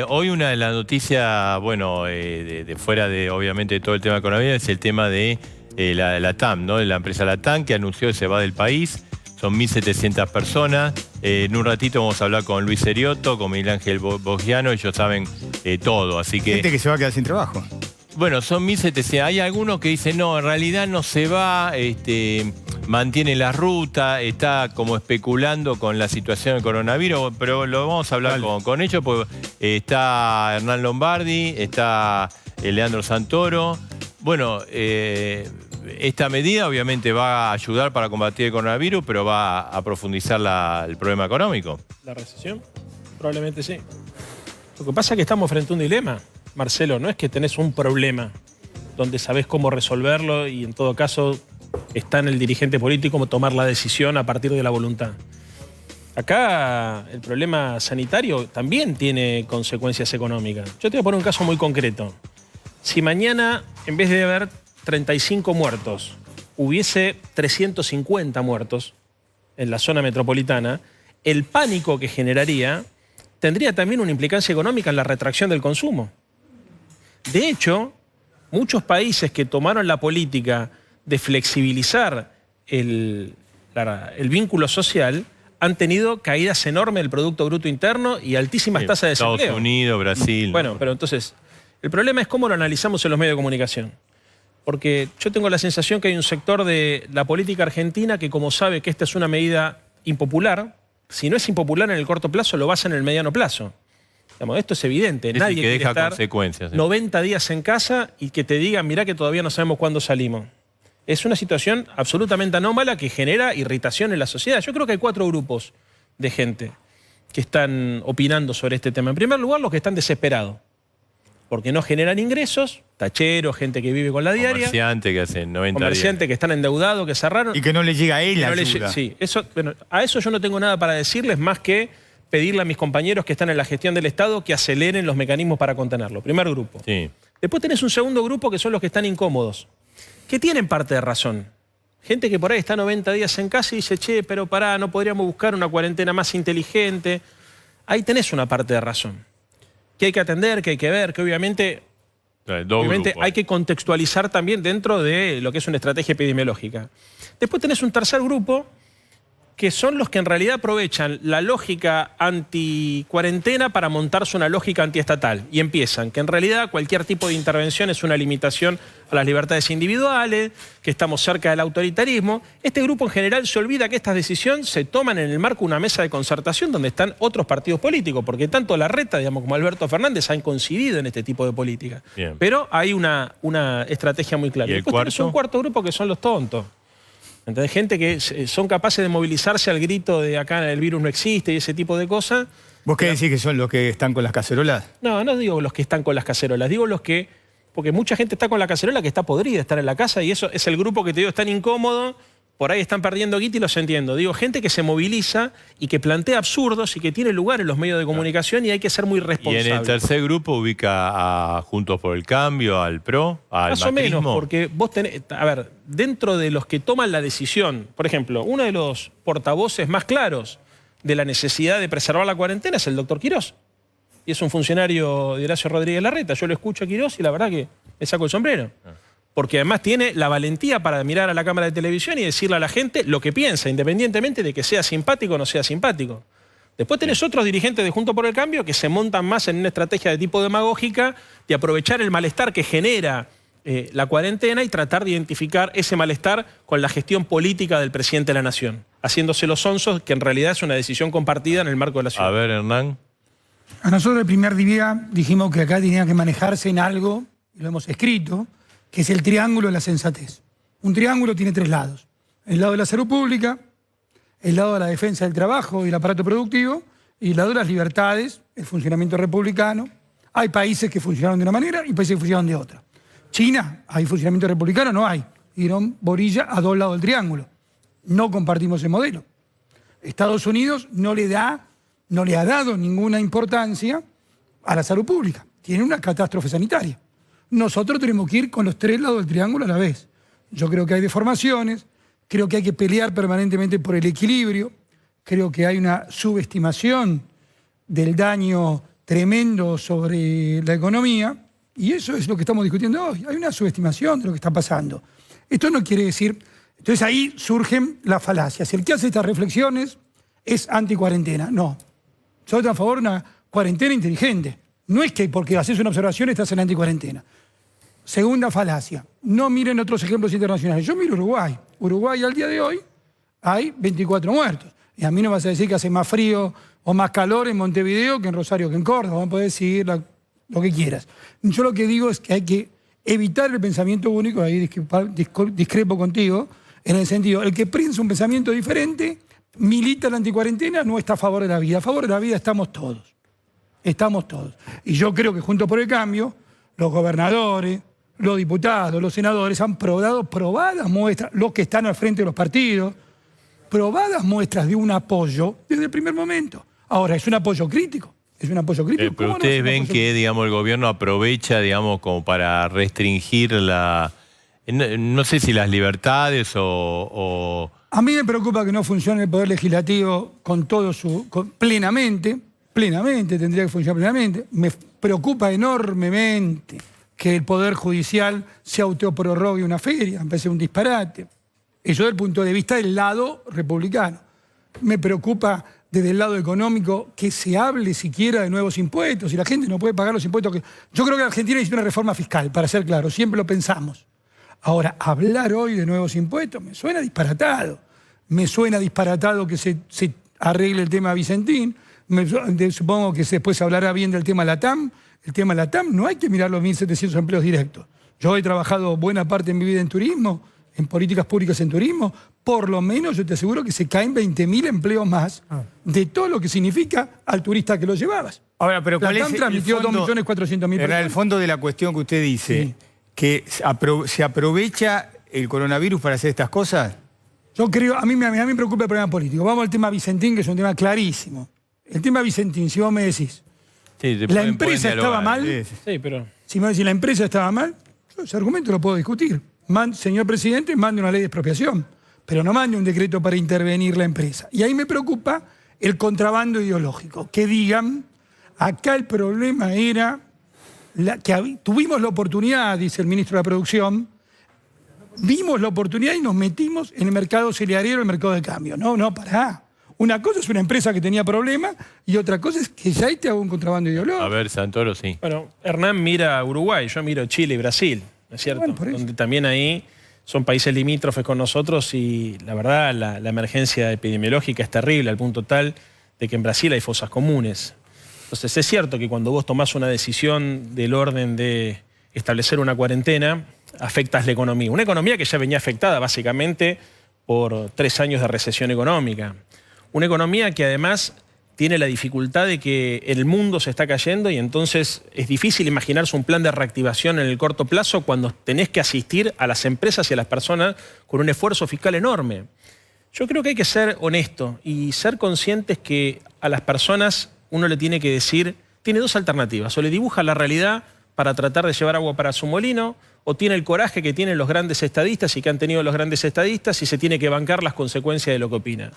Hoy una de las noticias, bueno, de fuera de obviamente todo el tema de coronavirus, es el tema de la TAM, ¿no? De la empresa LATAM, que anunció que se va del país. Son 1.700 personas. En un ratito vamos a hablar con Luis Seriotto, con Miguel Ángel Boggiano, ellos saben todo, así que... Gente que se va a quedar sin trabajo. Bueno, son 1.700. Hay algunos que dicen, no, en realidad no se va, mantiene la ruta, está como especulando con la situación del coronavirus, pero lo vamos a hablar con ellos, porque está Hernán Lombardi, está Leandro Santoro. Bueno, esta medida obviamente va a ayudar para combatir el coronavirus, pero va a profundizar el problema económico. ¿La recesión? Probablemente sí. Lo que pasa es que estamos frente a un dilema, Marcelo. No es que tenés un problema donde sabés cómo resolverlo y en todo caso está en el dirigente político tomar la decisión a partir de la voluntad. Acá el problema sanitario también tiene consecuencias económicas. Yo te voy a poner un caso muy concreto. Si mañana, en vez de haber 35 muertos, hubiese 350 muertos en la zona metropolitana, el pánico que generaría tendría también una implicancia económica en la retracción del consumo. De hecho, muchos países que tomaron la política de flexibilizar el vínculo social han tenido caídas enormes del Producto Bruto Interno y altísimas tasas de desempleo. Estados Unidos, Brasil. Bueno, pero entonces, el problema es cómo lo analizamos en los medios de comunicación. Porque yo tengo la sensación que hay un sector de la política argentina que, como sabe que esta es una medida impopular, si no es impopular en el corto plazo, lo basa en el mediano plazo. Digamos, esto es evidente. Es Nadie que quiere deja estar consecuencias. 90 días en casa y que te digan, mirá que todavía no sabemos cuándo salimos. Es una situación absolutamente anómala que genera irritación en la sociedad. Yo creo que hay 4 grupos de gente que están opinando sobre este tema. En primer lugar, los que están desesperados, porque no generan ingresos, tacheros, gente que vive con la diaria. Comerciantes que hacen 90 comerciantes días. que están endeudados, que cerraron. Y que no le llega a él la ayuda. Sí, bueno, a eso yo no tengo nada para decirles más que pedirle a mis compañeros que están en la gestión del Estado que aceleren los mecanismos para contenerlo. Primer grupo. Sí. Después tenés un segundo grupo que son los que están incómodos, que tienen parte de razón. Gente que por ahí está 90 días en casa y dice, che, pero pará, no podríamos buscar una cuarentena más inteligente. Ahí tenés una parte de razón. Que hay que atender, que hay que ver, que obviamente hay que contextualizar también dentro de lo que es una estrategia epidemiológica. Después tenés un tercer grupo que son los que en realidad aprovechan la lógica anti-cuarentena para montarse una lógica antiestatal. Y empiezan, que en realidad cualquier tipo de intervención es una limitación a las libertades individuales, que estamos cerca del autoritarismo. Este grupo en general se olvida que estas decisiones se toman en el marco de una mesa de concertación donde están otros partidos políticos, porque tanto Larreta, digamos, como Alberto Fernández han coincidido en este tipo de política. Bien. Pero hay una estrategia muy clara. ¿Y el cuarto? Es un cuarto grupo que son los tontos. Entonces, gente que son capaces de movilizarse al grito de acá el virus no existe y ese tipo de cosas. ¿Vos qué decís que son los que están con las cacerolas? No, no digo los que están con las cacerolas, digo los que... Porque mucha gente está con la cacerola que está podrida de estar en la casa y eso es el grupo que te digo, es tan incómodo, por ahí están perdiendo guita y los entiendo. Digo, gente que se moviliza y que plantea absurdos y que tiene lugar en los medios de comunicación y hay que ser muy responsable. Y en el tercer grupo ubica a Juntos por el Cambio, al PRO, al Más macrismo. o menos, porque vos tenés... A ver, dentro de los que toman la decisión, por ejemplo, uno de los portavoces más claros de la necesidad de preservar la cuarentena es el doctor Quirós. Y es un funcionario de Horacio Rodríguez Larreta. Yo lo escucho a Quirós y la verdad que me saco el sombrero. Porque además tiene la valentía para mirar a la cámara de televisión y decirle a la gente lo que piensa, independientemente de que sea simpático o no sea simpático. Después tenés otros dirigentes de Juntos por el Cambio que se montan más en una estrategia de tipo demagógica de aprovechar el malestar que genera la cuarentena y tratar de identificar ese malestar con la gestión política del presidente de la Nación, haciéndose los sonsos, que en realidad es una decisión compartida en el marco de la ciudad. A ver, Hernán. A nosotros el primer día dijimos que acá tenía que manejarse en algo, y lo hemos escrito, que es el triángulo de la sensatez. Un triángulo tiene 3 lados. El lado de la salud pública, el lado de la defensa del trabajo y el aparato productivo, y el lado de las libertades, el funcionamiento republicano. Hay países que funcionaron de una manera y países que funcionaron de otra. China, ¿hay funcionamiento republicano? No hay. Dieron borilla a 2 lados del triángulo. No compartimos ese modelo. Estados Unidos no le ha dado ninguna importancia a la salud pública. Tiene una catástrofe sanitaria. Nosotros tenemos que ir con los 3 lados del triángulo a la vez. Yo creo que hay deformaciones, creo que hay que pelear permanentemente por el equilibrio, creo que hay una subestimación del daño tremendo sobre la economía, y eso es lo que estamos discutiendo hoy. Hay una subestimación de lo que está pasando. Esto no quiere decir... Entonces ahí surgen las falacias. El que hace estas reflexiones es anti-cuarentena. No. Soy a favor de una cuarentena inteligente. No es que porque haces una observación estás en anti-cuarentena. Segunda falacia. No miren otros ejemplos internacionales. Yo miro Uruguay. Uruguay al día de hoy hay 24 muertos. Y a mí no vas a decir que hace más frío o más calor en Montevideo que en Rosario que en Córdoba. Vamos a poder decir lo que quieras. Yo lo que digo es que hay que evitar el pensamiento único. Ahí discrepo contigo. En el sentido, el que piensa un pensamiento diferente, milita la anticuarentena, no está a favor de la vida. A favor de la vida estamos todos. Estamos todos. Y yo creo que Juntos por el Cambio, los gobernadores, los diputados, los senadores han dado probadas muestras, los que están al frente de los partidos, probadas muestras de un apoyo desde el primer momento. Ahora, es un apoyo crítico. Es un apoyo crítico. Pero ustedes ven que, digamos, el gobierno aprovecha, digamos, como para restringir la... No sé si las libertades o... A mí me preocupa que no funcione el Poder Legislativo con todo plenamente, tendría que funcionar plenamente. Me preocupa enormemente que el Poder Judicial se autoprorrogue una feria, me parece un disparate. Eso desde el punto de vista del lado republicano. Me preocupa desde el lado económico que se hable siquiera de nuevos impuestos y la gente no puede pagar los impuestos. Yo creo que Argentina necesita una reforma fiscal, para ser claro, siempre lo pensamos. Ahora, hablar hoy de nuevos impuestos me suena disparatado. Me suena disparatado que se arregle el tema Vicentín. Supongo que después se hablará bien del tema LATAM. El tema LATAM no hay que mirar los 1.700 empleos directos. Yo he trabajado buena parte de mi vida en turismo, en políticas públicas en turismo. Por lo menos yo te aseguro que se caen 20.000 empleos más de todo lo que significa al turista que lo llevabas. Ahora, pero ¿cuál LATAM es transmitió 2.400.000 Era el fondo de la cuestión que usted dice. Sí. ¿Que se aprovecha el coronavirus para hacer estas cosas? Yo creo, a mí me preocupa el problema político. Vamos al tema Vicentín, que es un tema clarísimo. El tema Vicentín, si vos me decís, Sí, la empresa estaba mal, Sí, pero... si me decís la empresa estaba mal, yo ese argumento lo puedo discutir. Señor presidente, mande una ley de expropiación, pero no mande un decreto para intervenir la empresa. Y ahí me preocupa el contrabando ideológico. Que digan, acá el problema era... tuvimos la oportunidad, dice el ministro de la Producción, vimos la oportunidad y nos metimos en el mercado cerealero, el mercado de cambio. No, pará. Una cosa es una empresa que tenía problemas y otra cosa es que ya ahí te hago un contrabando ideológico. A ver, Santoro, sí. Bueno, Hernán mira a Uruguay, yo miro Chile y Brasil, ¿no es cierto? Bueno, por eso. Donde también ahí son países limítrofes con nosotros y la verdad la emergencia epidemiológica es terrible al punto tal de que en Brasil hay fosas comunes. Entonces es cierto que cuando vos tomás una decisión del orden de establecer una cuarentena, afectas la economía. Una economía que ya venía afectada básicamente por 3 años de recesión económica. Una economía que además tiene la dificultad de que el mundo se está cayendo y entonces es difícil imaginarse un plan de reactivación en el corto plazo cuando tenés que asistir a las empresas y a las personas con un esfuerzo fiscal enorme. Yo creo que hay que ser honesto y ser conscientes que a las personas uno le tiene que decir, tiene 2 alternativas, o le dibuja la realidad para tratar de llevar agua para su molino, o tiene el coraje que tienen los grandes estadistas y que han tenido los grandes estadistas y se tiene que bancar las consecuencias de lo que opina.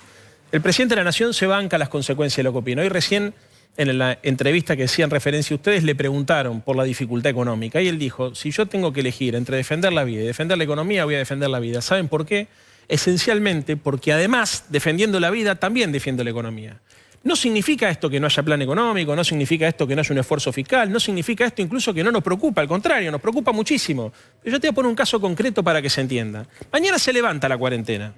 El presidente de la Nación se banca las consecuencias de lo que opina. Hoy recién, en la entrevista que hacían referencia a ustedes, le preguntaron por la dificultad económica y él dijo, si yo tengo que elegir entre defender la vida y defender la economía, voy a defender la vida. ¿Saben por qué? Esencialmente porque además, defendiendo la vida, también defiendo la economía. No significa esto que no haya plan económico, no significa esto que no haya un esfuerzo fiscal, no significa esto incluso que no nos preocupa, al contrario, nos preocupa muchísimo. Pero yo te voy a poner un caso concreto para que se entienda. Mañana se levanta la cuarentena.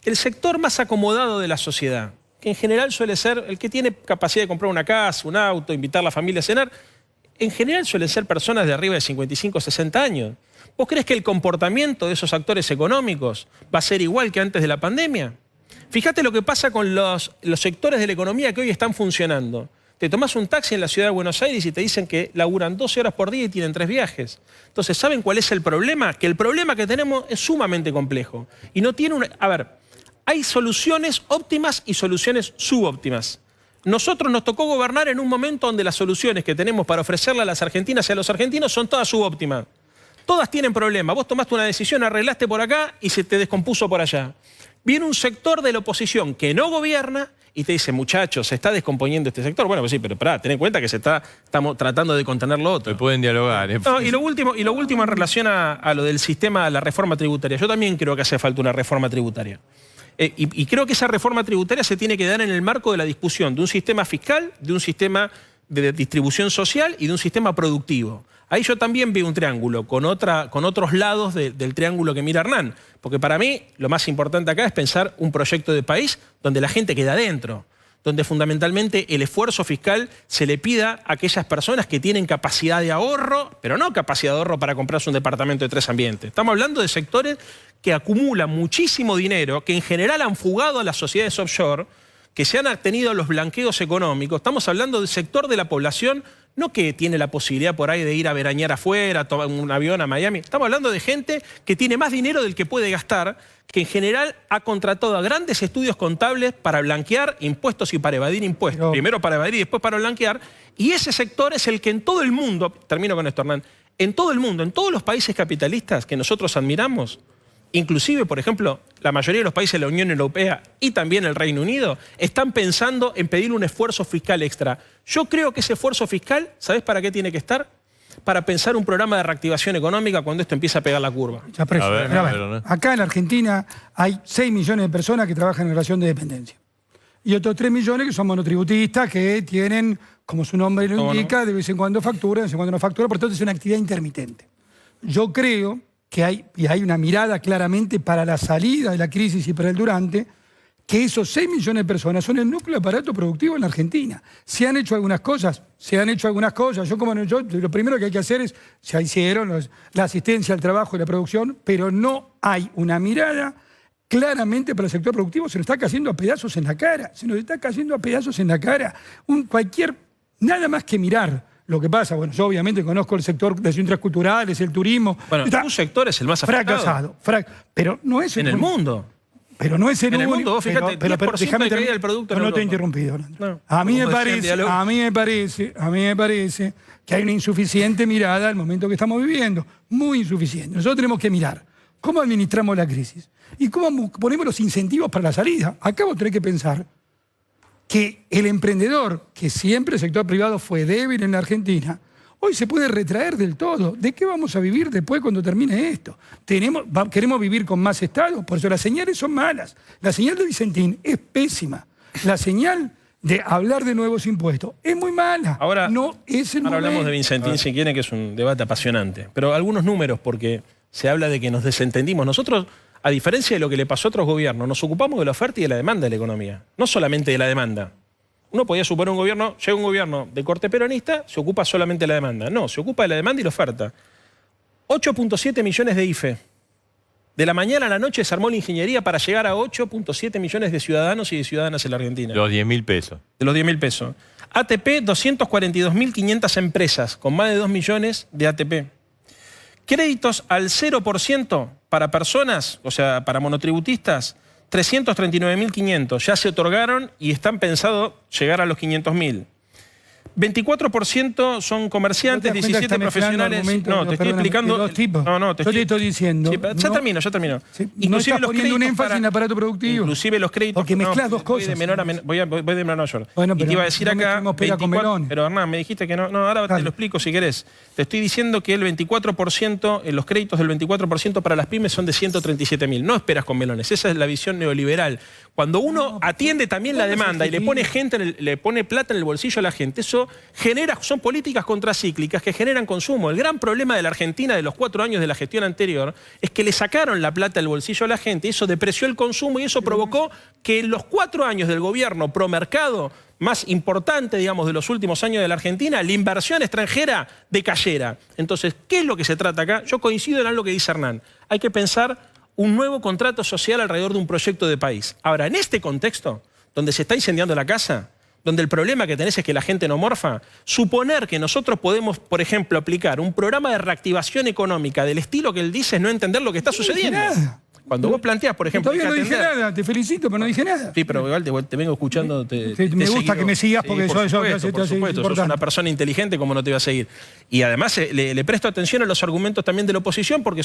El sector más acomodado de la sociedad, que en general suele ser el que tiene capacidad de comprar una casa, un auto, invitar a la familia a cenar, en general suelen ser personas de arriba de 55 o 60 años. ¿Vos crees que el comportamiento de esos actores económicos va a ser igual que antes de la pandemia? Fíjate lo que pasa con los sectores de la economía que hoy están funcionando. Te tomás un taxi en la ciudad de Buenos Aires y te dicen que laburan 12 horas por día y tienen 3 viajes. Entonces, ¿saben cuál es el problema? Que el problema que tenemos es sumamente complejo. Y no tiene una... A ver, hay soluciones óptimas y soluciones subóptimas. Nosotros nos tocó gobernar en un momento donde las soluciones que tenemos para ofrecerle a las argentinas y a los argentinos son todas subóptimas. Todas tienen problemas. Vos tomaste una decisión, arreglaste por acá y se te descompuso por allá. Viene un sector de la oposición que no gobierna y te dice, muchachos, se está descomponiendo este sector. Bueno, pues sí, pero pará, ten en cuenta que estamos tratando de contener lo otro. Se pueden dialogar. No, y lo último en relación a lo del sistema, a la reforma tributaria. Yo también creo que hace falta una reforma tributaria. Y creo que esa reforma tributaria se tiene que dar en el marco de la discusión de un sistema fiscal, de un sistema de distribución social y de un sistema productivo. Ahí yo también veo un triángulo con otros lados del triángulo que mira Hernán. Porque para mí lo más importante acá es pensar un proyecto de país donde la gente queda adentro, donde fundamentalmente el esfuerzo fiscal se le pida a aquellas personas que tienen capacidad de ahorro, pero no capacidad de ahorro para comprarse un departamento de 3 ambientes. Estamos hablando de sectores que acumulan muchísimo dinero, que en general han fugado a las sociedades offshore, que se han tenido los blanqueos económicos. Estamos hablando del sector de la población, no que tiene la posibilidad por ahí de ir a veranear afuera, tomar un avión a Miami. Estamos hablando de gente que tiene más dinero del que puede gastar, que en general ha contratado a grandes estudios contables para blanquear impuestos y para evadir impuestos. Pero... Primero para evadir y después para blanquear. Y ese sector es el que en todo el mundo, termino con esto, Hernán, en todo el mundo, en todos los países capitalistas que nosotros admiramos, inclusive, por ejemplo, la mayoría de los países de la Unión Europea y también el Reino Unido, están pensando en pedir un esfuerzo fiscal extra. Yo creo que ese esfuerzo fiscal, ¿sabés para qué tiene que estar? Para pensar un programa de reactivación económica cuando esto empieza a pegar la curva. Ya preso. A ver, Pero, a ver, ¿no? acá en Argentina hay 6 millones de personas que trabajan en relación de dependencia. Y otros 3 millones que son monotributistas, que tienen, como su nombre lo indica, de vez en cuando factura, de vez en cuando no factura, por tanto es una actividad intermitente. Yo creo que hay una mirada claramente para la salida de la crisis y para el durante, que esos 6 millones de personas son el núcleo de aparato productivo en la Argentina. Se han hecho algunas cosas. Yo lo primero que hay que hacer es, se hicieron la asistencia al trabajo y la producción, pero no hay una mirada claramente para el sector productivo. Se nos está cayendo a pedazos en la cara. Nada más que mirar lo que pasa. Bueno, yo obviamente conozco el sector de las industrias culturales, el turismo. Bueno, un sector es el más afectado. Pero no es en el mundo. Pero no es el único. En el mundo, vos fíjate, 10% de caída del producto en no te he Europa. interrumpido. No, a mí me parece que hay una insuficiente mirada al momento que estamos viviendo. Muy insuficiente. Nosotros tenemos que mirar cómo administramos la crisis y cómo ponemos los incentivos para la salida. Acá vos tenés que pensar que el emprendedor, que siempre el sector privado fue débil en la Argentina, hoy se puede retraer del todo. ¿De qué vamos a vivir después cuando termine esto? ¿Queremos vivir con más Estado? Por eso las señales son malas. La señal de Vicentín es pésima. La señal de hablar de nuevos impuestos es muy mala. Ahora hablamos de Vicentín, si quieren, que es un debate apasionante. Pero algunos números, porque se habla de que nos desentendimos. Nosotros, a diferencia de lo que le pasó a otros gobiernos, nos ocupamos de la oferta y de la demanda de la economía. No solamente de la demanda. Uno podía suponer llega un gobierno de corte peronista, se ocupa solamente de la demanda. No, se ocupa de la demanda y la oferta. 8.7 millones de IFE. De la mañana a la noche se armó la ingeniería para llegar a 8.7 millones de ciudadanos y de ciudadanas en la Argentina. Los 10.000 pesos. De los 10.000 pesos. ATP, 242.500 empresas con más de 2 millones de ATP. Créditos al 0% para personas, o sea, para monotributistas, 339.500. Ya se otorgaron y están pensados llegar a los 500.000. 24% son comerciantes, 17 profesionales. No, te estoy explicando. Yo te estoy diciendo. Sí, ya termino. Sí, no estás poniendo un énfasis en el aparato productivo. Inclusive los créditos. Porque mezclas dos cosas. Voy de menor a mayor. Bueno, y te iba a decir acá. 24, pero Hernán, me dijiste que no. No, ahora te lo explico si querés. Te estoy diciendo que el 24%, los créditos del 24% para las pymes son de 137.000. No esperas con melones. Esa es la visión neoliberal. Cuando uno atiende también la demanda y le pone le pone plata en el bolsillo a la gente, eso son políticas contracíclicas que generan consumo. El gran problema de la Argentina de los 4 años de la gestión anterior es que le sacaron la plata del bolsillo a la gente y eso depreció el consumo y eso provocó que en los 4 años del gobierno promercado más importante, digamos, de los últimos años de la Argentina, la inversión extranjera decayera. Entonces, ¿qué es lo que se trata acá? Yo coincido en algo que dice Hernán. Hay que pensar un nuevo contrato social alrededor de un proyecto de país. Ahora, en este contexto, donde se está incendiando la casa, donde el problema que tenés es que la gente no morfa, suponer que nosotros podemos, por ejemplo, aplicar un programa de reactivación económica del estilo que él dice es no entender lo que está sucediendo. Cuando vos planteás, por ejemplo... Todavía no dije nada, te felicito, pero no dije nada. Sí, pero igual te vengo escuchando. Me gusta que me sigas porque por supuesto, sos una persona inteligente, como no te iba a seguir. Y además le presto atención a los argumentos también de la oposición porque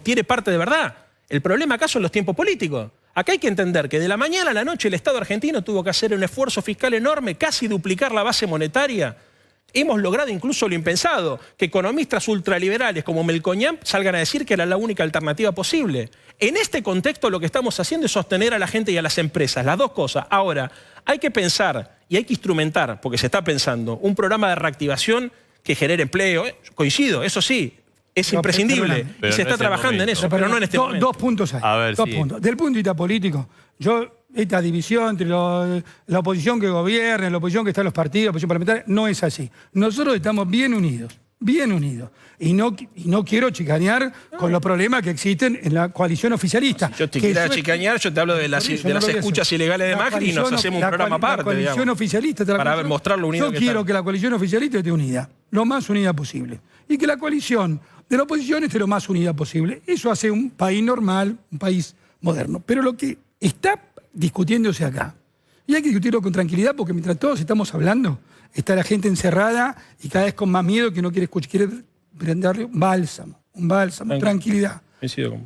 tiene parte de verdad. El problema acá son los tiempos políticos. Acá hay que entender que de la mañana a la noche el Estado argentino tuvo que hacer un esfuerzo fiscal enorme, casi duplicar la base monetaria. Hemos logrado incluso lo impensado, que economistas ultraliberales como Melconian salgan a decir que era la única alternativa posible. En este contexto lo que estamos haciendo es sostener a la gente y a las empresas, las dos cosas. Ahora, hay que pensar y hay que instrumentar, porque se está pensando, un programa de reactivación que genere empleo. Coincido, eso sí, es imprescindible y se está trabajando en eso, pero no en este momento. Dos puntos hay. A ver, dos puntos. Del punto de vista político, esta división entre la oposición que gobierna, la oposición que está en los partidos, la oposición parlamentaria, no es así. Nosotros estamos bien unidos. Bien unidos. Y no quiero chicanear con los problemas que existen en la coalición oficialista. Si yo te quiero chicanear, yo te hablo de las escuchas ilegales de Macri y nos hacemos un programa aparte. La coalición oficialista para mostrar lo unido que está. Yo quiero que la coalición oficialista esté unida, lo más unida posible. Y que la coalición de la oposición esté lo más unida posible. Eso hace un país normal, un país moderno. Pero lo que está discutiéndose acá, y hay que discutirlo con tranquilidad porque mientras todos estamos hablando, está la gente encerrada y cada vez con más miedo que no quiere escuchar, quiere brindarle un bálsamo, tranquilidad.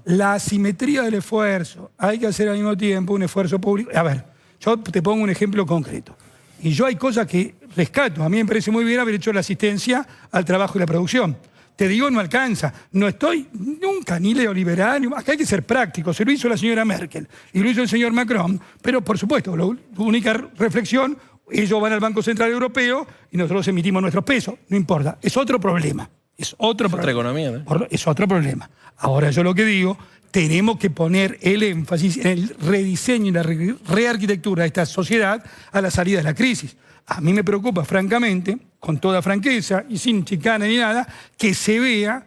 La asimetría del esfuerzo, hay que hacer al mismo tiempo un esfuerzo público. A ver, yo te pongo un ejemplo concreto. Y yo hay cosas que rescato. A mí me parece muy bien haber hecho la asistencia al trabajo y la producción. Te digo, no alcanza. No estoy nunca ni neoliberal. Acá hay que ser práctico. Se lo hizo la señora Merkel y lo hizo el señor Macron. Pero, por supuesto, la única reflexión, ellos van al Banco Central Europeo y nosotros emitimos nuestros pesos. No importa. Es otro problema. Es otro problema. Otra economía, ¿no? Es otro problema. Ahora, yo lo que digo, tenemos que poner el énfasis en el rediseño y la rearquitectura de esta sociedad a la salida de la crisis. A mí me preocupa, francamente, con toda franqueza y sin chicana ni nada, que se vea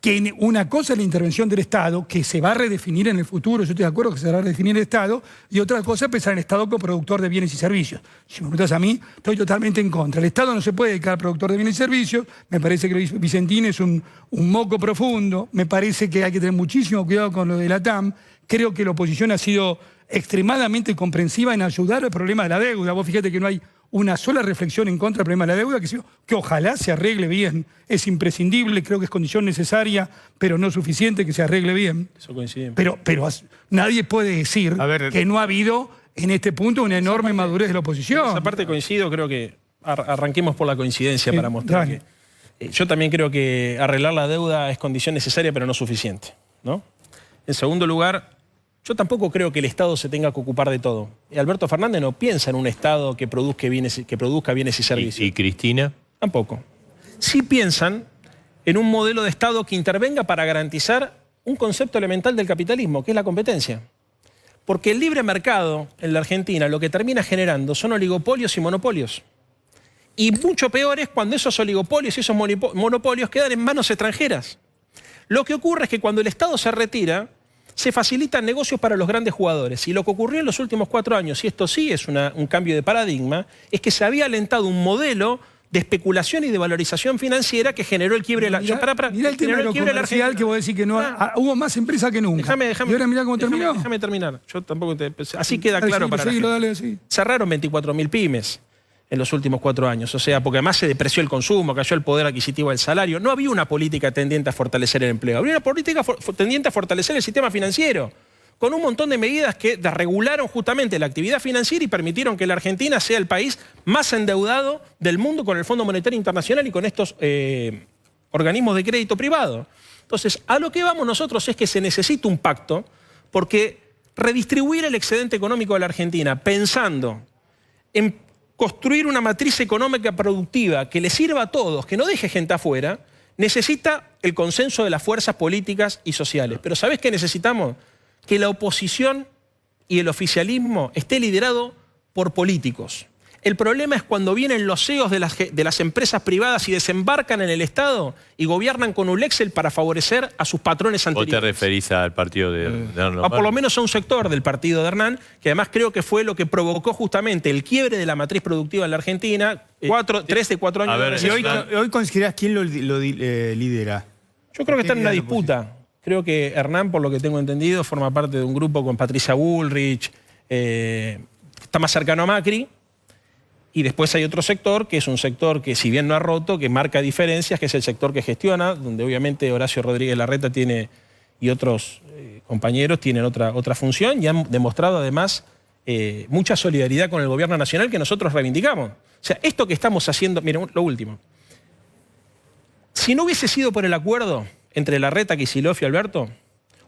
que una cosa es la intervención del Estado, que se va a redefinir en el futuro, yo estoy de acuerdo que se va a redefinir el Estado, y otra cosa es pensar en el Estado como productor de bienes y servicios. Si me preguntas a mí, estoy totalmente en contra. El Estado no se puede dedicar a productor de bienes y servicios, me parece que Vicentín es un moco profundo, me parece que hay que tener muchísimo cuidado con lo de la TAM, creo que la oposición ha sido extremadamente comprensiva en ayudar al problema de la deuda. Vos fíjate que no hay una sola reflexión en contra del problema de la deuda, que ojalá se arregle bien. Es imprescindible, creo que es condición necesaria, pero no suficiente que se arregle bien. Eso coincide. Pero nadie puede decir que no ha habido en este punto una enorme madurez de la oposición. Esa parte coincido, creo que arranquemos por la coincidencia para mostrar que... yo también creo que arreglar la deuda es condición necesaria, pero no suficiente, ¿no? En segundo lugar, yo tampoco creo que el Estado se tenga que ocupar de todo. Alberto Fernández no piensa en un Estado que produzca bienes y servicios. ¿Y Cristina? Tampoco. Sí piensan en un modelo de Estado que intervenga para garantizar un concepto elemental del capitalismo, que es la competencia. Porque el libre mercado en la Argentina lo que termina generando son oligopolios y monopolios. Y mucho peor es cuando esos oligopolios y esos monopolios quedan en manos extranjeras. Lo que ocurre es que cuando el Estado se retira, se facilitan negocios para los grandes jugadores. Y lo que ocurrió en los últimos 4 años, y esto sí es un cambio de paradigma, es que se había alentado un modelo de especulación y de valorización financiera que generó el quiebre de la... Mirá el tema de lo comercial que vos decís que no hubo más empresas que nunca. Déjame, y ahora mirá cómo terminó. Déjame terminar. Yo tampoco así queda claro para la gente. Cerraron 24.000 pymes en los últimos 4 años. O sea, porque además se depreció el consumo, cayó el poder adquisitivo del salario. No había una política tendiente a fortalecer el empleo. Había una política tendiente a fortalecer el sistema financiero, con un montón de medidas que desregularon justamente la actividad financiera y permitieron que la Argentina sea el país más endeudado del mundo con el Fondo Monetario Internacional y con estos organismos de crédito privado. Entonces, a lo que vamos nosotros es que se necesita un pacto, porque redistribuir el excedente económico de la Argentina pensando en construir una matriz económica productiva que le sirva a todos, que no deje gente afuera, necesita el consenso de las fuerzas políticas y sociales. Pero ¿sabés qué necesitamos? Que la oposición y el oficialismo esté liderado por políticos. El problema es cuando vienen los CEOs de las empresas privadas y desembarcan en el Estado y gobiernan con un Excel para favorecer a sus patrones anteriores. ¿O te referís al partido de Hernán? O por lo menos a un sector del partido de Hernán, que además creo que fue lo que provocó justamente el quiebre de la matriz productiva en la Argentina, 3 de 4 años. A ver, ¿y hoy considerás quién lo lidera? Yo creo que está en una disputa. Creo que Hernán, por lo que tengo entendido, forma parte de un grupo con Patricia Bullrich, está más cercano a Macri. Y después hay otro sector, que es un sector que, si bien no ha roto, que marca diferencias, que es el sector que gestiona, donde obviamente Horacio Rodríguez Larreta tiene y otros compañeros tienen otra función y han demostrado además mucha solidaridad con el gobierno nacional que nosotros reivindicamos. O sea, esto que estamos haciendo, miren, lo último. Si no hubiese sido por el acuerdo entre Larreta, Kicillof y Alberto,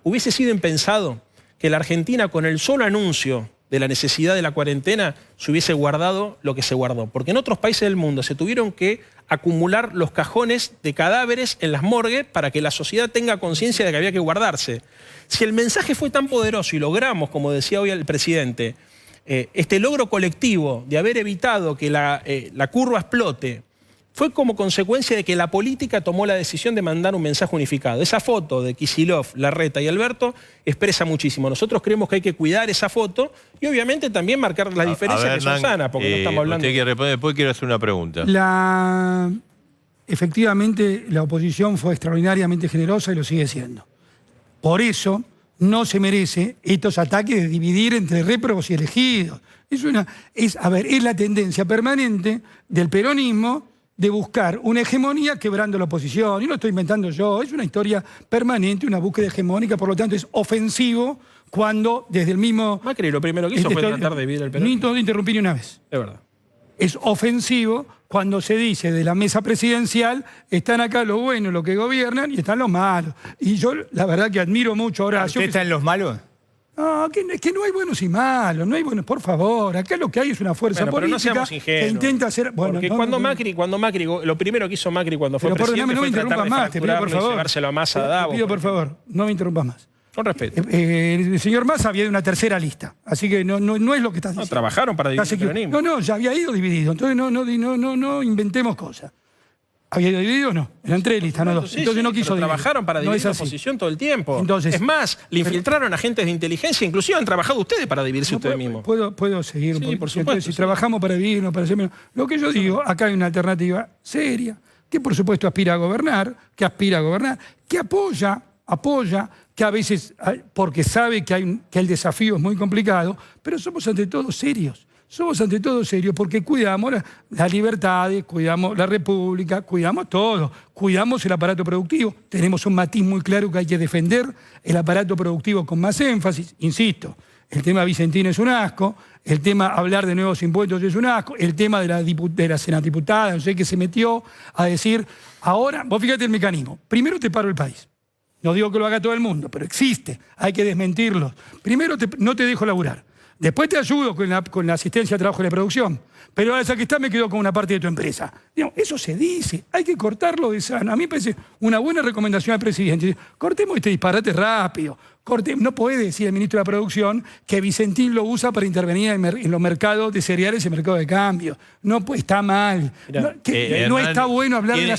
hubiese sido impensado que la Argentina, con el solo anuncio de la necesidad de la cuarentena, se hubiese guardado lo que se guardó. Porque en otros países del mundo se tuvieron que acumular los cajones de cadáveres en las morgues para que la sociedad tenga conciencia de que había que guardarse. Si el mensaje fue tan poderoso y logramos, como decía hoy el presidente, este logro colectivo de haber evitado que la curva explote, fue como consecuencia de que la política tomó la decisión de mandar un mensaje unificado. Esa foto de Kicillof, Larreta y Alberto expresa muchísimo. Nosotros creemos que hay que cuidar esa foto y obviamente también marcar las diferencias que son sanas, porque no estamos hablando... Usted quiere responder, después quiero hacer una pregunta. Efectivamente, la oposición fue extraordinariamente generosa y lo sigue siendo. Por eso no se merece estos ataques de dividir entre réprobos y elegidos. Es la tendencia permanente del peronismo de buscar una hegemonía quebrando la oposición. Y no lo estoy inventando yo, es una historia permanente, una búsqueda hegemónica, por lo tanto es ofensivo cuando desde el mismo... Macri lo primero que hizo fue tratar de dividir el peronismo. No te interrumpí ni una vez. Es verdad. Es ofensivo cuando se dice de la mesa presidencial, están acá los buenos, los que gobiernan, y están los malos. Y yo la verdad que admiro mucho a Horacio. ¿Usted está en los malos? No, que no hay buenos y malos, no hay buenos, por favor. Acá lo que hay es una fuerza política que intenta hacer... Bueno, porque cuando Macri, lo primero que hizo Macri cuando fue presidente no me interrumpas más, te pido por favor. Llevárselo a Massa a Davos. Te pido por favor, no me interrumpas más. Con respeto. El señor Massa había de una tercera lista, así que no es lo que estás diciendo. No, trabajaron para dividir el peronismo. No, ya había ido dividido, entonces no inventemos cosas. ¿Había ido dividido o no? Eran 3 listas, no 2. Sí, entonces no quiso dividir. Trabajaron para dividir la oposición todo el tiempo. Entonces, es más, le infiltraron agentes de inteligencia, inclusive han trabajado ustedes para dividirse ustedes mismos. Puedo seguir. Sí, por supuesto. Entonces, si trabajamos para dividirnos, para hacer menos. Lo que yo digo, acá hay una alternativa seria, que por supuesto aspira a gobernar, que apoya, que a veces, porque sabe que el desafío es muy complicado, pero somos ante todo serios. Somos ante todo serios porque cuidamos las libertades, cuidamos la república, cuidamos todo, cuidamos el aparato productivo. Tenemos un matiz muy claro que hay que defender el aparato productivo con más énfasis. Insisto, el tema Vicentino es un asco, el tema hablar de nuevos impuestos es un asco, el tema de la senadiputada, no sé qué se metió a decir, ahora, vos fíjate el mecanismo, primero te paro el país. No digo que lo haga todo el mundo, pero existe, hay que desmentirlo. Primero no te dejo laburar. Después te ayudo con la asistencia al trabajo de la producción. Pero a esa que está me quedo con una parte de tu empresa. Digamos, eso se dice, hay que cortarlo de sano. A mí me parece una buena recomendación al presidente. Cortemos este disparate rápido. No puede decir el ministro de la Producción que Vicentín lo usa para intervenir en los mercados de cereales y el mercado de cambio. No, pues está mal. Mirá, no está bueno hablar de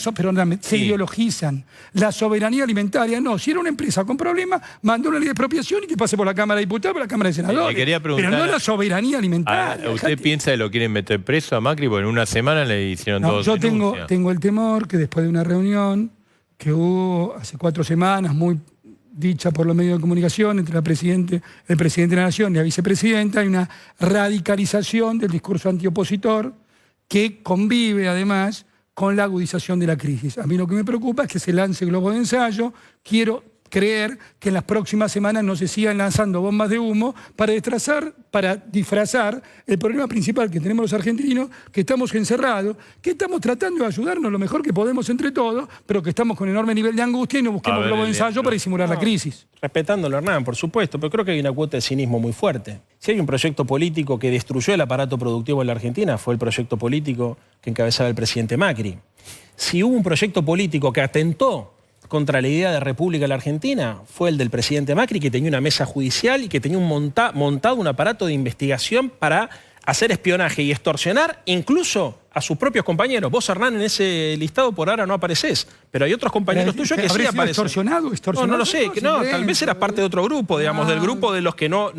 se ideologizan. La soberanía alimentaria, no. Si era una empresa con problemas, mandó una ley de expropiación y que pase por la Cámara de Diputados, por la Cámara de Senadores. Pero no la soberanía alimentaria. ¿Usted piensa que lo quieren meter preso a Macri? Porque en una semana le hicieron todo. Yo tengo el temor que después de una reunión que hubo hace 4 semanas, muy dicha por los medios de comunicación entre el presidente de la Nación y la vicepresidenta, hay una radicalización del discurso antiopositor que convive además con la agudización de la crisis. A mí lo que me preocupa es que se lance globo de ensayo. Quiero creer que en las próximas semanas no se sigan lanzando bombas de humo para disfrazar el problema principal que tenemos los argentinos, que estamos encerrados, que estamos tratando de ayudarnos lo mejor que podemos entre todos, pero que estamos con enorme nivel de angustia y no busquemos globo de ensayo para disimular la crisis. Respetándolo, Hernán, por supuesto, pero creo que hay una cuota de cinismo muy fuerte. Si hay un proyecto político que destruyó el aparato productivo en la Argentina, fue el proyecto político que encabezaba el presidente Macri. Si hubo un proyecto político que atentó contra la idea de república en la Argentina, fue el del presidente Macri, que tenía una mesa judicial y que tenía montado un aparato de investigación para hacer espionaje y extorsionar incluso a sus propios compañeros. Vos, Hernán, en ese listado por ahora no aparecés, pero hay otros compañeros tuyos que sí aparecen. ¿Extorsionado? No lo sé, tal vez eras parte de otro grupo, digamos, del grupo de los que no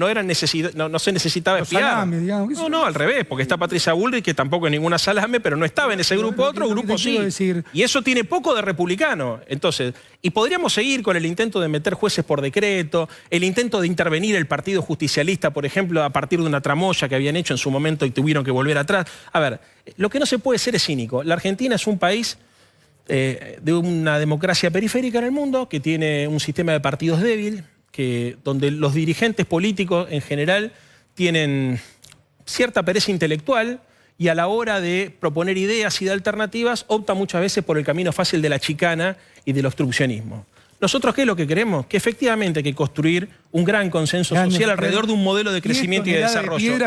se necesitaba espiar. No, al revés, porque está Patricia Bullrich, que tampoco es ninguna salame, pero no estaba en ese grupo, otro grupo sí. Y eso tiene poco de republicano. Entonces, y podríamos seguir con el intento de meter jueces por decreto, el intento de intervenir el Partido Justicialista, por ejemplo, a partir de una tramoya que habían hecho en su momento y tuvieron que volver atrás. A ver, lo que no se puede ser es cínico. La Argentina es un país de una democracia periférica en el mundo, que tiene un sistema de partidos débil, donde los dirigentes políticos en general tienen cierta pereza intelectual y a la hora de proponer ideas y de alternativas optan muchas veces por el camino fácil de la chicana y del obstruccionismo. ¿Nosotros qué es lo que queremos? Que efectivamente hay que construir un gran consenso social alrededor de un modelo de crecimiento y de desarrollo.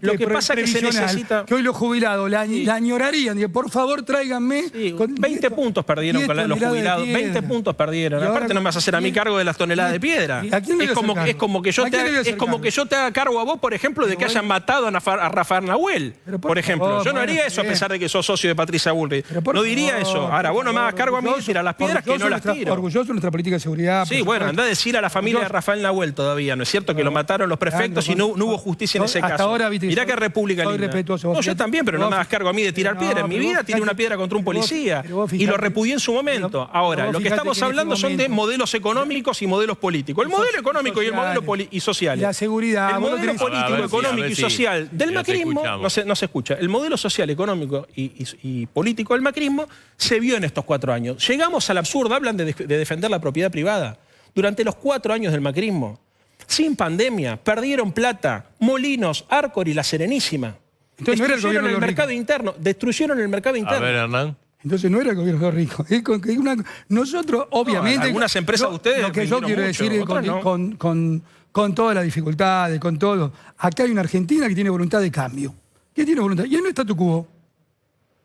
Lo que pasa es que se necesita... Que hoy los jubilados la añorarían. Y por favor, tráiganme... Sí, 20 puntos perdieron con los jubilados. 20 puntos perdieron. Aparte no me vas a hacer a mí cargo de las toneladas de piedra. Es como que yo te haga cargo a vos, por ejemplo, de que hayan matado a Rafael Nahuel. Por ejemplo. Yo no haría eso a pesar de que sos socio de Patricia Bullrich. No diría eso. Ahora, vos no me hagas cargo a mí y tirar las piedras que no las tiro. Orgulloso de nuestra política de seguridad. Sí, bueno, andá a decir a la familia de Rafael Nahuel todavía, ¿no es cierto? Que lo mataron los prefectos y no hubo justicia en ese caso. Hasta ahora, viste, mirá qué república linda. No, yo también, pero no me hagas cargo a mí de tirar piedra. En mi vida tiré una piedra contra un policía y lo repudié en su momento. Ahora, lo que estamos hablando son de modelos económicos y modelos políticos. El modelo económico y el modelo social. La seguridad. El modelo político, económico y social del macrismo no se escucha. El modelo social, económico y político del macrismo se vio en estos 4 años. Llegamos al absurdo, hablan de defender la propiedad privada. Durante los 4 años del macrismo, sin pandemia, perdieron plata Molinos, Arcor y La Serenísima. Entonces no era el gobierno de los ricos. Destruyeron el mercado interno. A ver, Hernán. Entonces no era el gobierno de los ricos. Nosotros, obviamente... Algunas empresas de ustedes... Lo que yo quiero decir es con todas las dificultades, con todo... Acá hay una Argentina que tiene voluntad de cambio. Que tiene voluntad. Y hay un statu quo.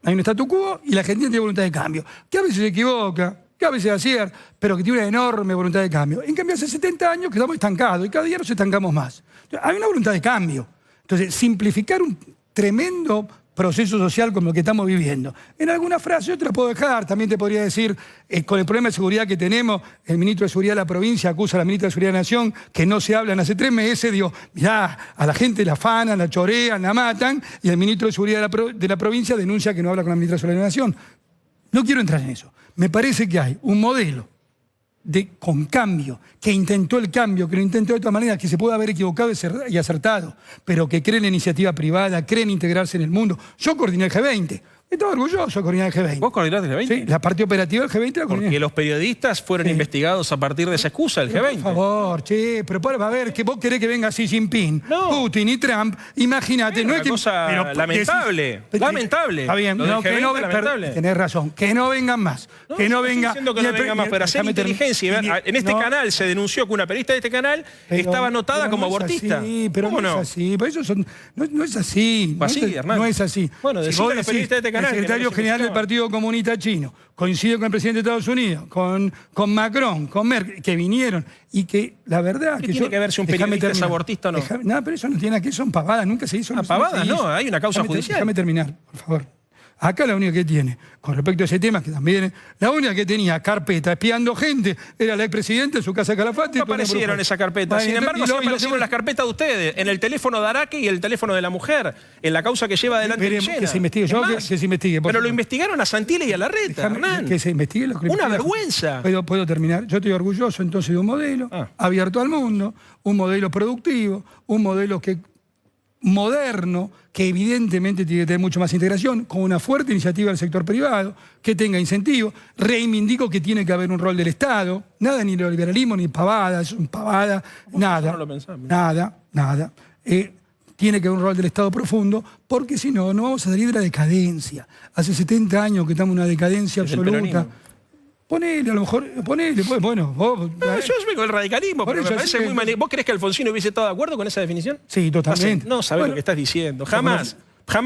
Hay un statu quo y la Argentina tiene voluntad de cambio. Que a veces se equivoca, que a veces acierta, pero que tiene una enorme voluntad de cambio. En cambio, hace 70 años que estamos estancados y cada día nos estancamos más. Entonces, hay una voluntad de cambio. Entonces, simplificar un tremendo proceso social como el que estamos viviendo. En alguna frase yo te la puedo dejar, también te podría decir, con el problema de seguridad que tenemos, el ministro de Seguridad de la provincia acusa a la ministra de Seguridad de la Nación que no se hablan hace 3 meses, digo, mirá, a la gente la afanan, la chorean, la matan, y el ministro de Seguridad de la provincia denuncia que no habla con la ministra de Seguridad de la Nación. No quiero entrar en eso. Me parece que hay un modelo con cambio, que intentó el cambio, que lo intentó de todas maneras, que se puede haber equivocado y acertado, pero que cree en la iniciativa privada, cree en integrarse en el mundo. Yo coordiné el G20. Estaba orgulloso de coordinar el G20. ¿Vos coordinaste el G20? Sí, la parte operativa del G20 la coordiné. Porque los periodistas fueron investigados a partir de esa excusa del G20. Por favor, che, pero a ver, que vos querés que venga Xi Jinping, Putin y Trump, imagínate. No es una cosa lamentable. Lamentable. Está bien, lamentable. Tenés razón, que no vengan más. Que no venga. Diciendo que no vengan más, pero hacer inteligencia. En este canal se denunció que una periodista de este canal estaba anotada como abortista. Sí, pero no es así. Por eso no es así. No es así. Bueno, decirle a los periodistas de este canal. El secretario general del Partido Comunista Chino coincide con el presidente de Estados Unidos, con Macron, con Merkel, que vinieron y que la verdad... ¿Qué tiene que ver si un periodista es abortista o no? No, pero eso no tiene nada que ver, son pavadas, nunca se hizo. Pavadas no, hay una causa judicial. Déjame terminar, por favor. Acá la única que tiene, con respecto a ese tema, que también, la única que tenía carpeta espiando gente era la expresidenta en su casa de Calafate. No aparecieron en esa carpeta. Sin embargo, sí aparecieron las carpetas de ustedes, en el teléfono de Araque y el teléfono de la mujer, en la causa que lleva adelante Villena. Que se investigue, que se investigue. Pero lo investigaron a Santilli y a Larreta, Hernán. Que se investigue lo que Una vergüenza. ¿Puedo terminar? Yo estoy orgulloso entonces de un modelo abierto al mundo, un modelo productivo, un modelo moderno, que evidentemente tiene que tener mucho más integración, con una fuerte iniciativa del sector privado, que tenga incentivos. Reivindico que tiene que haber un rol del Estado, nada ni neoliberalismo ni pavadas, nada, no lo pensás, nada. Tiene que haber un rol del Estado profundo, porque si no, no vamos a salir de la decadencia. Hace 70 años que estamos en una decadencia absoluta. Ponele, a lo mejor, bueno, vos... yo vengo del radicalismo, pero me parece muy ¿Vos crees que Alfonsino hubiese estado de acuerdo con esa definición? Sí, totalmente. No sabés lo que estás diciendo. Jamás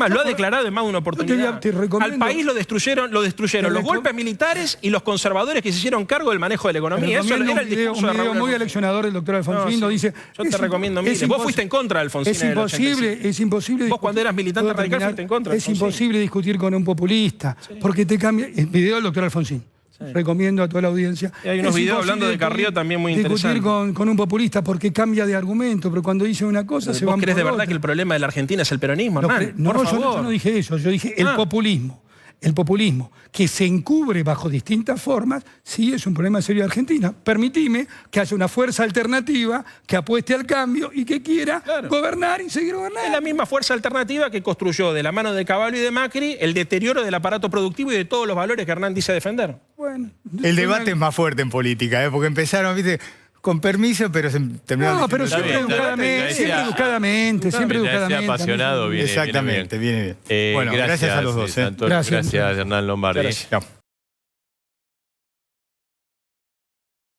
lo ha declarado en más de una oportunidad. Al país lo destruyeron los golpes militares y los conservadores que se hicieron cargo del manejo de la economía. Eso era el discurso de Raúl. Muy aleccionador del doctor Alfonsín. Dice, yo te recomiendo miles. Vos fuiste en contra de Alfonsín. Es imposible. Vos cuando eras militante radical fuiste en contra. Es imposible discutir con un populista, porque te cambia. El video del doctor Alfonsín. Recomiendo a toda la audiencia. Y hay unos videos hablando de Carrió también muy interesantes. Discutir con un populista porque cambia de argumento, pero cuando dice una cosa se va. ¿Vos crees de verdad que el problema de la Argentina es el peronismo, Hernán? No, yo no dije eso, yo dije el populismo. El populismo, que se encubre bajo distintas formas, sí es un problema serio de Argentina. Permitime que haya una fuerza alternativa que apueste al cambio y que quiera gobernar y seguir gobernando. Es la misma fuerza alternativa que construyó de la mano de Caballo y de Macri el deterioro del aparato productivo y de todos los valores que Hernán dice defender. Bueno, el debate es más fuerte en política, porque empezaron, viste, con permiso, pero se terminaron... No, pero siempre educadamente, siempre educadamente. Apasionado, viene Exactamente, viene bien. Bueno, gracias a los dos. Gracias, Hernán Lombardi. Gracias. Chao.